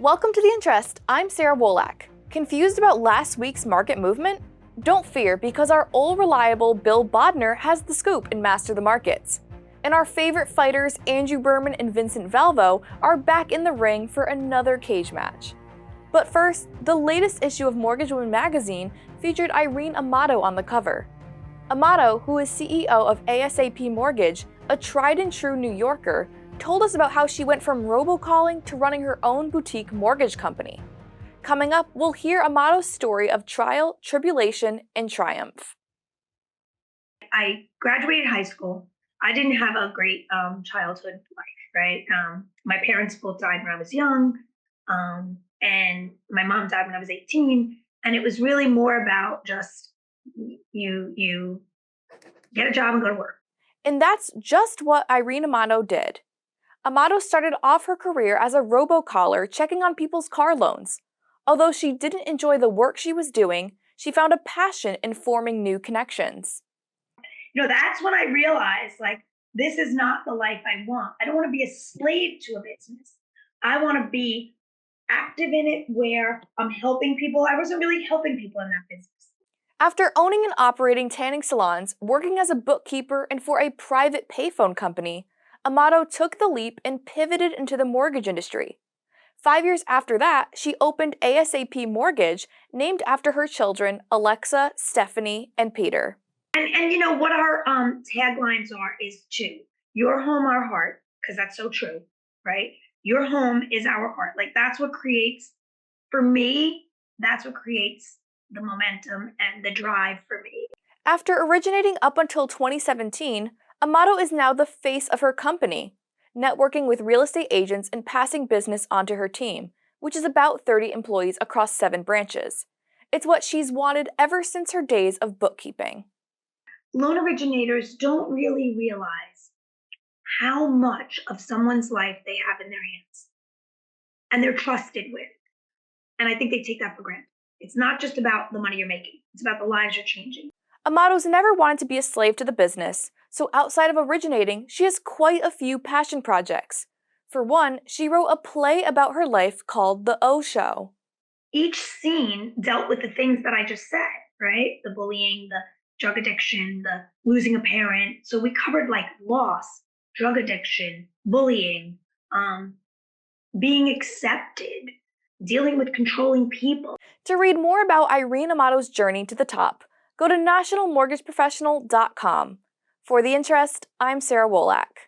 Welcome to The Interest. I'm Sarah Wolak. Confused about last week's market movement? Don't fear, because our all-reliable Bill Bodnar has the scoop in Master the Markets. And our favorite fighters, Berman and Vincent Valvo, are back in the ring for another cage match. But first, the latest issue of Mortgage Woman magazine featured Irene Amato on the cover. Amato, who is CEO of A.S.A.P Mortgage, a tried-and-true New Yorker, told us about how she went from robocalling to running her own boutique mortgage company. Coming up, we'll hear Amato's story of trial, tribulation, and triumph. I graduated high school. I didn't have a great childhood life, right? My parents both died when I was young, and my mom died when I was 18. And it was really more about just you get a job and go to work. And that's just what Irene Amato did. Amato started off her career as a robocaller checking on people's car loans. Although she didn't enjoy the work she was doing, she found a passion in forming new connections. That's when I realized, this is not the life I want. I don't want to be a slave to a business. I want to be active in it where I'm helping people. I wasn't really helping people in that business. After owning and operating tanning salons, working as a bookkeeper, and for a private payphone company, Amato took the leap and pivoted into the mortgage industry. 5 years after that, she opened A.S.A.P Mortgage, named after her children, Alexa, Stephanie, and Peter. And what our taglines are is two. Your home, our heart, because that's so true, right? Your home is our heart. That's what creates, for me, that's what creates the momentum and the drive for me. After originating up until 2017, Amato is now the face of her company, networking with real estate agents and passing business onto her team, which is about 30 employees across 7 branches. It's what she's wanted ever since her days of bookkeeping. Loan originators don't really realize how much of someone's life they have in their hands and they're trusted with. And I think they take that for granted. It's not just about the money you're making. It's about the lives you're changing. Amato's never wanted to be a slave to the business, so outside of originating, she has quite a few passion projects. For one, she wrote a play about her life called The O Show. Each scene dealt with the things that I just said, right? The bullying, the drug addiction, the losing a parent. So we covered loss, drug addiction, bullying, being accepted, dealing with controlling people. To read more about Irene Amato's journey to the top, go to nationalmortgageprofessional.com. For The Interest, I'm Sarah Wolak.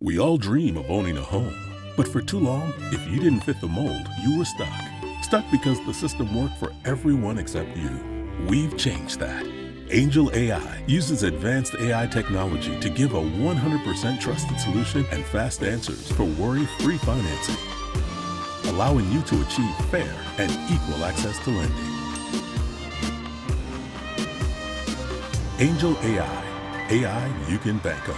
We all dream of owning a home, but for too long, if you didn't fit the mold, you were stuck. Stuck because the system worked for everyone except you. We've changed that. Angel AI uses advanced AI technology to give a 100% trusted solution and fast answers for worry-free financing, allowing you to achieve fair and equal access to lending. Angel AI. AI you can bank on.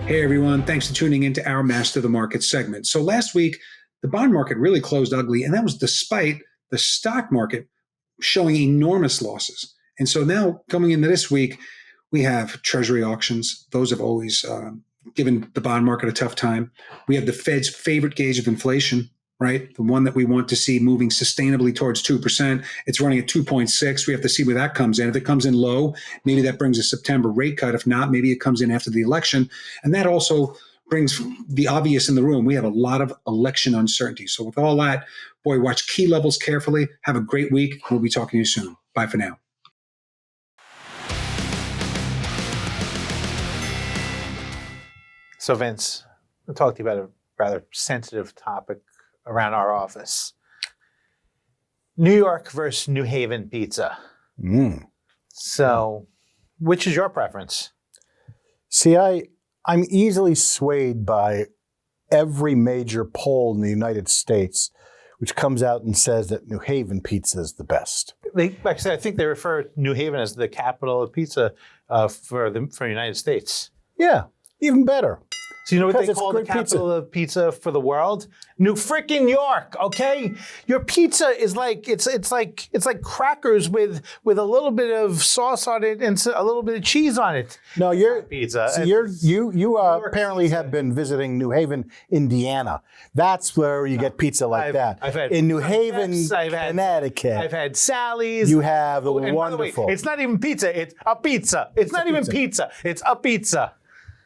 Hey everyone, thanks for tuning into our Master the Market segment. So last week, the bond market really closed ugly, and that was despite the stock market showing enormous losses. And so now, coming into this week, we have Treasury auctions. Those have always given the bond market a tough time. We have the Fed's favorite gauge of inflation, right? The one that we want to see moving sustainably towards 2%. It's running at 2.6. We have to see where that comes in. If it comes in low, maybe that brings a September rate cut. If not, maybe it comes in after the election. And that also brings the obvious in the room. We have a lot of election uncertainty. So with all that, boy, watch key levels carefully. Have a great week. We'll be talking to you soon. Bye for now. So Vince, I'll talk to you about a rather sensitive topic around our office. New York versus New Haven pizza. So, which is your preference? See, I'm easily swayed by every major poll in the United States, which comes out and says that New Haven pizza is the best. Like I said, I think they refer to New Haven as the capital of pizza for the United States. Yeah, even better. So you know what Because they it's call the great pizza. capital of pizza for the world? New freaking York, okay? Your pizza is like it's like crackers with a little bit of sauce on it and a little bit of cheese on it. No, you're Pizza. So you apparently have been visiting New Haven, Indiana. That's where you get pizza like that. I've had in New Haven, I've Connecticut. I've had Sally's. You have the And by the way, wonderful. it's not even pizza. It's a pizza. It's not even pizza. It's a pizza.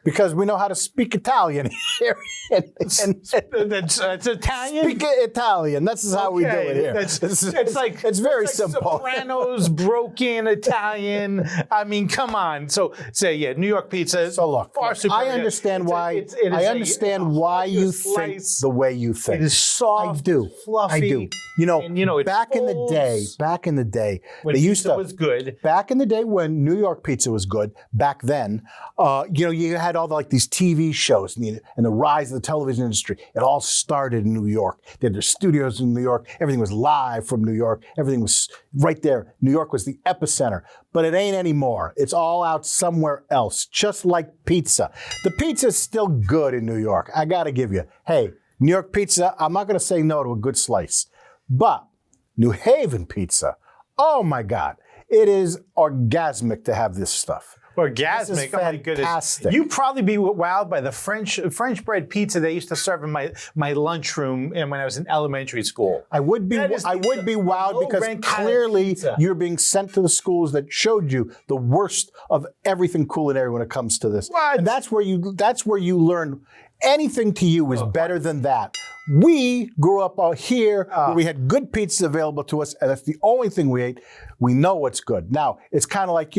Because we know how to speak Italian here. It's Italian. Speak Italian. That's how we do it here. It's very simple. Sopranos, broken Italian. I mean, come on. So yeah, New York pizza. So look, far superior. I understand why. I understand why you think the way you think. It is soft. I do. Fluffy. I do. You know, it back in the day, when they used pizza to was good. Back in the day when New York pizza was good, back then, you had all these TV shows and the rise of the television industry. It all started in New York. They had their studios in New York. Everything was live from New York. Everything was right there. New York was the epicenter. But it ain't anymore. It's all out somewhere else, just like pizza. The pizza's still good in New York. I got to give you. Hey, New York pizza, I'm not going to say no to a good slice. But New Haven pizza, oh my God, it is orgasmic to have this stuff. Orgasmic, This is oh my goodness. fantastic. You'd probably be wowed by the French bread pizza they used to serve in my lunchroom and when I was in elementary school. I would be That is wowed because low-rank kind of clearly pizza. you're being sent to the schools that showed you the worst of everything culinary when it comes to this. What? And that's where you learn anything to you is better than that. We grew up out here where we had good pizzas available to us, and that's the only thing we ate. We know what's good. Now, it's kind of like,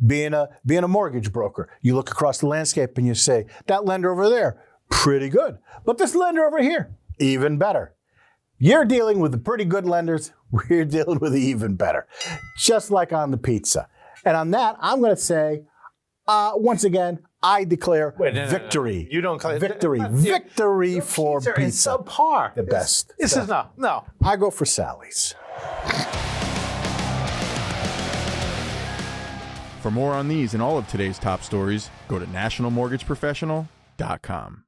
being a mortgage broker. You look across the landscape and you say, that lender over there, pretty good. But this lender over here, even better. You're dealing with the pretty good lenders. We're dealing with the even better. Just like on the pizza. And on that, I'm going to say, once again, I declare victory. You don't call it victory. Your Victory for pizza. Is pizza. subpar. The best. This is no. I go for Sally's. For more on these and all of today's top stories, go to nationalmortgageprofessional.com.